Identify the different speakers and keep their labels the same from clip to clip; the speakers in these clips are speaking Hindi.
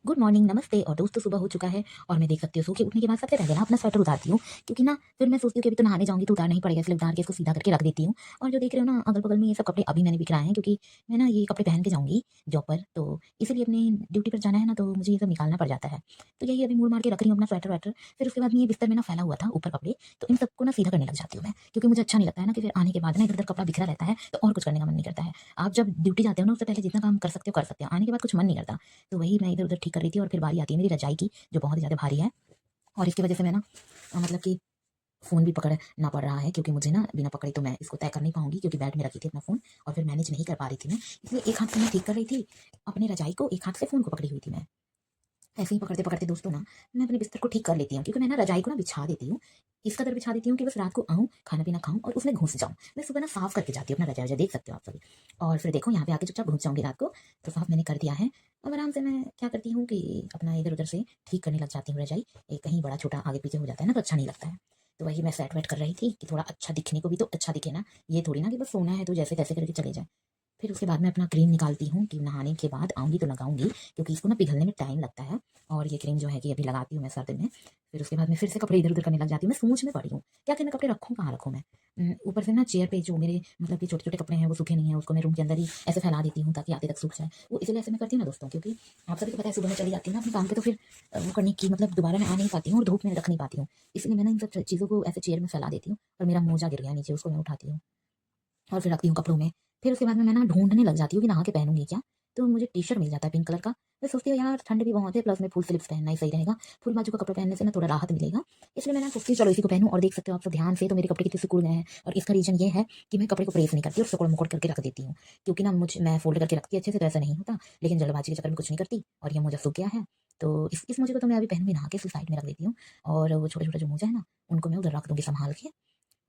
Speaker 1: गुड मॉर्निंग, नमस्ते। और दोस्तों सुबह हो चुका है और मैं देख सकती हूँ सो के उठने के बाद सबसे पहले ना अपना स्वेटर उतारती हूँ, क्योंकि ना फिर मैं सोचती हूँ कि अभी तो नहाने जाऊँगी तो उतारना ही पड़ेगा, इसलिए उतार के इसको सीधा करके रख देती हूँ। और जो देख रहे हो ना अगल-बगल में ये सब कपड़े अभी मैंने बिखराए हैं, क्योंकि मैं ना ये कपड़े पहन के जाऊँगी जॉब पर, तो इसीलिए अपनी ड्यूटी पर जाना है ना, तो मुझे ये सब निकालना पड़ जाता है। तो यही अभी मोड़-माड़ के रख रही हूँ अपना स्वेटर-वेटर। फिर उसके बाद में ये बिस्तर में ना फैला हुआ था ऊपर कपड़े, तो इन सबको ना सीधा करने लग जाती हूँ मैं, क्योंकि मुझे अच्छा नहीं लगता है ना कि फिर आने के बाद ना इधर-उधर कपड़ा बिखरा रहता है, तो और कुछ करने का मन नहीं करता है। आप जब ड्यूटी जाते हो ना उससे पहले जितना काम कर सकते हो, आने के बाद कुछ मन नहीं करता। तो वही मैं इधर-उधर ठीक कर रही थी और फिर बारी आती है मेरी रजाई की, जो बहुत ही ज़्यादा भारी है। और इसकी वजह से मैं ना मतलब कि फ़ोन भी पकड़ना पड़ रहा है, क्योंकि मुझे ना बिना पकड़े तो मैं इसको तय कर नहीं पाऊँगी, क्योंकि बेड में रखी थी अपना फ़ोन और फिर मैनेज नहीं कर पा रही थी मैं। इसलिए एक हाथ से मैं ठीक कर रही थी अपनी रजाई को, एक हाथ से फ़ोन को पकड़ी हुई थी मैं। ऐसे ही पकड़ते-पकड़ते दोस्तों ना मैं अपने बिस्तर को ठीक कर लेती हूँ, क्योंकि मैं ना रजाई को ना बिछा देती हूँ। इस कदर बिछा देती हूँ कि बस रात को आऊँ, खाना-पीना खाऊँ और उसमें घुस जाऊँ। मैं सुबह ना साफ़ करके जाती हूँ अपना रज़ाई-वज़ाई, देख सकते हो आप सभी। और फिर देखो यहाँ पे आके चुपचाप घुस जाऊँगी रात को, तो साफ़ मैंने कर दिया है। अब आराम से मैं क्या करती हूँ कि अपना इधर-उधर से ठीक करने लग जाती हूँ रज़ाई। कहीं बड़ा-छोटा आगे-पीछे हो जाता है ना, तो अच्छा नहीं लगता है। तो वही मैं सेट-वेट कर रही थी कि थोड़ा अच्छा दिखने को भी तो अच्छा दिखे ना। ये थोड़ी ना कि बस सोना है तो जैसे-तैसे करके चले जाएँ। फिर उसके बाद मैं अपना क्रीम निकालती हूँ कि नहाने के बाद आऊँगी तो लगाऊँगी, क्योंकि इसको ना पिघलने में टाइम लगता है। और ये क्रीम जो है कि अभी लगाती हूँ मैं सर्द में। फिर उसके बाद मैं फिर से कपड़े इधर-उधर करने लग जाती हूँ। मैं सोच में पड़ी हूँ, क्या कि मैं कपड़े रखूँ कहाँ रखूँ मैं? ऊपर से ना चेयर पे जो मेरे मतलब कि छोटे-छोटे कपड़े हैं वो सूखे नहीं हैं, उसको मैं रूम के अंदर ही ऐसे फैला देती हूँ ताकि आते तक सूख जाए। वो इसलिए ऐसे मैं करती हूँ ना दोस्तों, क्योंकि आप सभी को पता है सुबह में चली जाती हूँ ना अपने काम पे, तो फिर वो करने की मतलब दोबारा मैं आ नहीं पाती हूँ और धूप में रख नहीं पाती हूँ। इसलिए मैं ना इन सब चीज़ों को ऐसे चेयर में फैला देती हूँ और मेरा मोजा गिर गया नीचे, उसको मैं उठाती हूँ। और फिर रखती हूँ कपड़ों में। फिर उसके बाद में मैं ना ढूँढने लग जाती हूँ कि नहा के पहनूँगी क्या? तो मुझे टी-शर्ट मिल जाता है पिंक कलर का। मैं सोचती हूँ यार ठंड भी बहुत है, प्लस में फुल स्लीव्स पहनना ही सही रहेगा। फुल बाजू का कपड़ा पहनने से ना थोड़ा राहत मिलेगा। इसलिए मैं ना सोचती हूँ चलो इसी को पहनूँ, और देख सकते हो आप सब ध्यान से तो मेरे कपड़े कितने सिकुड़ गए हैं। और इसका रीज़न ये है कि मैं कपड़े को प्रेस नहीं करती और सिकुड़-मुकुड़ करके रख देती हूँ। क्योंकि ना मैं फ़ोल्ड करके रखती अच्छे से तो ऐसा नहीं होता, लेकिन जल्दबाज़ी के चक्कर में कुछ नहीं करती और ये मोजा सूख गया है। तो इस मोजे को तो मैं अभी पहनूँगी नहा के, इसको साइड में रख देती हूँ। और वो छोटे-छोटे जो मोजा है ना, उनको मैं उधर रख दूँगी सँभाल के।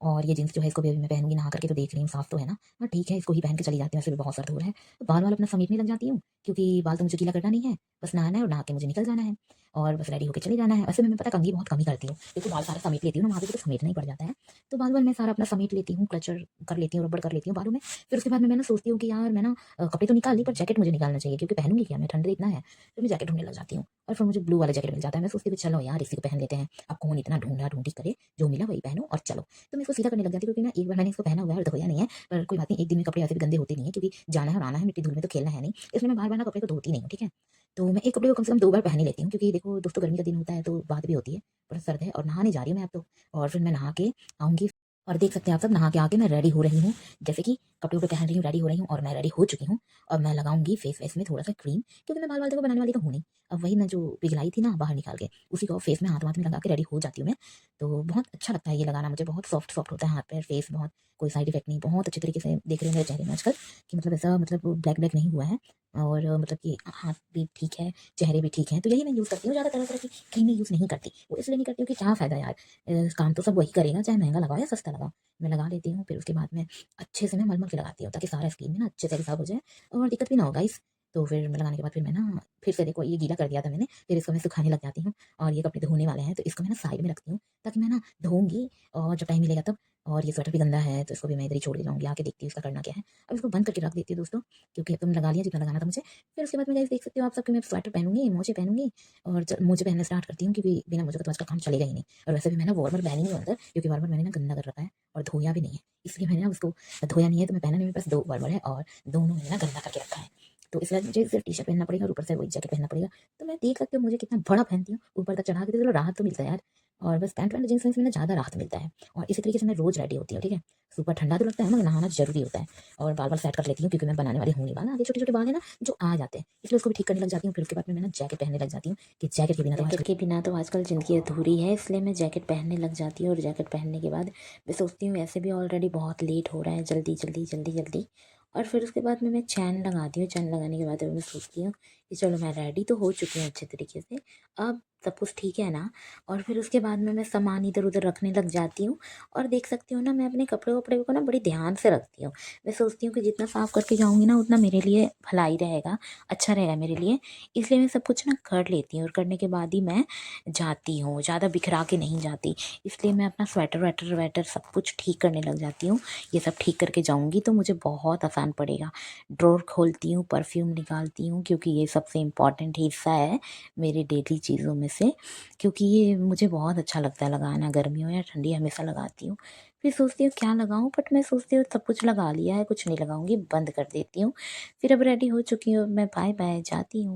Speaker 1: और ये जीन्स जो है इसको भी अभी मैं पहनूँगी नहा करके, तो देख रही हूँ साफ़ तो है ना? हाँ, ठीक है, इसको ही पहन के चली जाती हूँ, वैसे भी बहुत सर्द हो रहा है। तो बाल-वाल अपना समेटने लग जाती हूँ, क्योंकि बाल तो मुझे गीला करना नहीं है, बस नहाना है और नहा के मुझे निकल जाना है और बस रेडी होके चले जाना है। वैसे में मैं पता है कंघी बहुत कम ही करती हूँ, क्योंकि बाल सारे समेट लेती हूँ ना, वहाँ पे भी तो समेटना ही पड़ जाता है। तो बाल-वाल मैं सारा अपना समेट लेती हूँ, क्लचर कर लेती हूँ, रबड़ कर लेती हूँ बालों में। फिर उसके बाद में मैं ना सोचती हूँ कि यार मैं ना कपड़े तो निकाल ली, पर जैकेट मुझे निकालना चाहिए, क्योंकि पहनूँगी क्या मैं, ठंड इतना है। फिर मैं जैकेट ढूँढने लग जाती हूँ और फिर मुझे ब्लू वाला जैकेट मिल जाता है। मैं सोचती हूँ कि चलो यार इसी को पहन लेते हैं, अब कौन इतना ढूँढा-ढूँढी करे, जो मिला वही पहनो और चलो। तो मैं इसको सीधा करने लग जाती हूँ, क्योंकि ना एक बार मैंने इसको पहना हुआ है और धोया नहीं है, पर कोई बात नहीं, एक दिन में कपड़े ऐसे भी गंदे होते नहीं है, क्योंकि जाना है और आना है, मिट्टी-धूल में तो खेलना है नहीं, इसलिए मैं बार-बार ना कपड़े को धोती नहीं हूँ, ठीक है? तो मैं एक कपड़े को कम से कम 2 बार पहन ही लेती हूँ, क्योंकि देखो दोस्तों गर्मी का दिन होता है तो बात भी होती है, बड़ा सर्द है और नहाने जा रही हूँ मैं अब तो। और फिर मैं नहा के आऊँगी और देख सकते हैं आप सब, नहा के आके मैं रेडी हो रही हूँ। जैसे कि कपड़े-वपड़े पहन रही हूँ, रेडी हो रही हूँ और मैं रेडी हो चुकी हूँ। और मैं लगाऊँगी फेस-वेस में थोड़ा-सा क्रीम, क्योंकि मैं बाल-वाल देखो बनाने वाली तो हूँ नहीं। अब वही मैं जो पिघलाई थी ना बाहर निकाल के, उसी को फेस में हाथ-वाथ में लगा के रेडी हो जाती हूँ मैं। तो बहुत अच्छा लगता है ये लगाना मुझे, बहुत सॉफ्ट-सॉफ्ट होता है हाथ-पैर, फेस बहुत, कोई साइड इफ़ेक्ट नहीं, बहुत अच्छे तरीके से देख रहे हो मेरे चेहरे में आजकल कि मतलब ऐसा मतलब ब्लैक-ब्लैक नहीं हुआ है। और मतलब कि हाथ भी ठीक है, चेहरे भी ठीक हैं, तो यही मैं यूज़ करती हूँ, ज़्यादा तरह-तरह की क्रीमें यूज़ नहीं करती। वो इसलिए नहीं करती हूँ कि क्या फ़ायदा यार, काम तो सब वही करेगा, चाहे महँगा लगाओ या सस्ता लगाओ। मैं लगा लेती हूँ, फिर उसके बाद में अच्छे से मैं मल-मल के लगाती हूँ, ताकि सारा स्किन में ना अच्छे से रिसाव हो जाए और दिक्कत भी ना हो गाइस। तो फिर मैं लगाने के बाद फिर मैं ना फिर से देखो ये गीला कर दिया था मैंने, फिर इसको मैं सुखाने लग जाती हूँ और ये कपड़े धोने वाले हैं, तो इसको मैं ना साइड में रखती हूँ, ताकि मैं ना धोऊँगी और जब टाइम मिलेगा तब। और ये स्वेटर भी गंदा है, तो इसको भी मैं इधर ही छोड़ के जाऊँगी, आके देखती हूँ इसका करना क्या है। अब इसको बंद करके रख देती हूँ दोस्तों, क्योंकि अब तो मैंने लगा लिया जितना लगाना था मुझे। फिर उसके बाद में गाइस देख सकते हो आप सब कि मैं स्वेटर पहनूँगी, मोजे पहनूँगी और मोजे पहनना स्टार्ट करती हूँ, क्योंकि बिना मोजे के तो आजकल काम चलेगा ही नहीं। और वैसे भी मैं ना वार्मर पहनी नहीं हूँ अंदर, क्योंकि वार्मर मैंने ना गंदा कर रखा है और धोया भी नहीं है। इसलिए मैंने ना उसको धोया नहीं है, तो मैं पहना नहीं, मेरे पास 2 वार्मर है और दोनों मैंने ना गंदा करके रखा है। तो इसलिए मुझे सिर्फ टी-शर्ट पहनना पड़ेगा और ऊपर से वही जैकेट पहनना पड़ेगा। तो मैं देख सकते हो मुझे कितना बड़ा पहनती हूँ, ऊपर तक चढ़ा के, तो चलो राहत तो मिलता है यार। और बस पैंट-वैंट जीन्स-विन्स में ना ज़्यादा राहत मिलता है। और इसी तरीके से मैं रोज़ रेडी होती हूँ, ठीक है? सुबह ठंडा तो लगता है मगर नहाना ज़रूरी होता है। और बाल-वाल सेट कर लेती हूँ, क्योंकि मैं बनाने वाली हूँ नहीं बाल, आगे छोटे-छोटे बाल हैं ना जो आ जाते हैं, इसलिए उसको भी ठीक करने लग जाती हूँ। फिर उसके बाद में मैं ना जैकेट पहनने लग जाती हूँ, कि जैकेट के बिना तो आजकल ज़िंदगी अधूरी है, इसलिए मैं जैकेट पहनने लग जाती हूँ। और जैकेट पहनने के बाद मैं सोचती हूँ वैसे भी ऑलरेडी बहुत लेट हो रहा है, जल्दी, जल्दी, जल्दी, जल्दी। और फिर उसके बाद में मैं चैन लगाती हूँ, चैन लगाने के बाद मैं सोचती हूँ कि चलो मैं रेडी तो हो चुकी हूँ अच्छे तरीके से, अब सब कुछ ठीक है ना? और फिर उसके बाद में मैं सामान इधर-उधर रखने लग जाती हूँ। और देख सकती हूँ ना मैं अपने कपड़े-वपड़े को ना बड़ी ध्यान से रखती हूँ। मैं सोचती हूँ कि जितना साफ़ करके जाऊँगी ना उतना मेरे लिए भलाई रहेगा, अच्छा रहेगा मेरे लिए। इसलिए मैं सब कुछ ना कर लेती हूँ और करने के बाद ही मैं जाती हूँ, ज़्यादा बिखरा के नहीं जाती। इसलिए मैं अपना स्वेटर-वेटर सब कुछ ठीक करने लग जाती हूँ। ये सब ठीक करके जाऊँगी तो मुझे बहुत आसान पड़ेगा। ड्रॉर खोलती हूँ, परफ्यूम निकालती हूँ, क्योंकि ये सबसे इम्पॉर्टेंट हिस्सा है मेरी डेली चीज़ों में से, क्योंकि ये मुझे बहुत अच्छा लगता है लगाना, गर्मी हो या ठंडी हमेशा लगाती हूँ। फिर सोचती हूँ क्या लगाऊँ, बट मैं सोचती हूँ सब कुछ लगा लिया है, कुछ नहीं लगाऊँगी, बंद कर देती हूँ। फिर अब रेडी हो चुकी हूँ मैं, बाय बाय, जाती हूँ।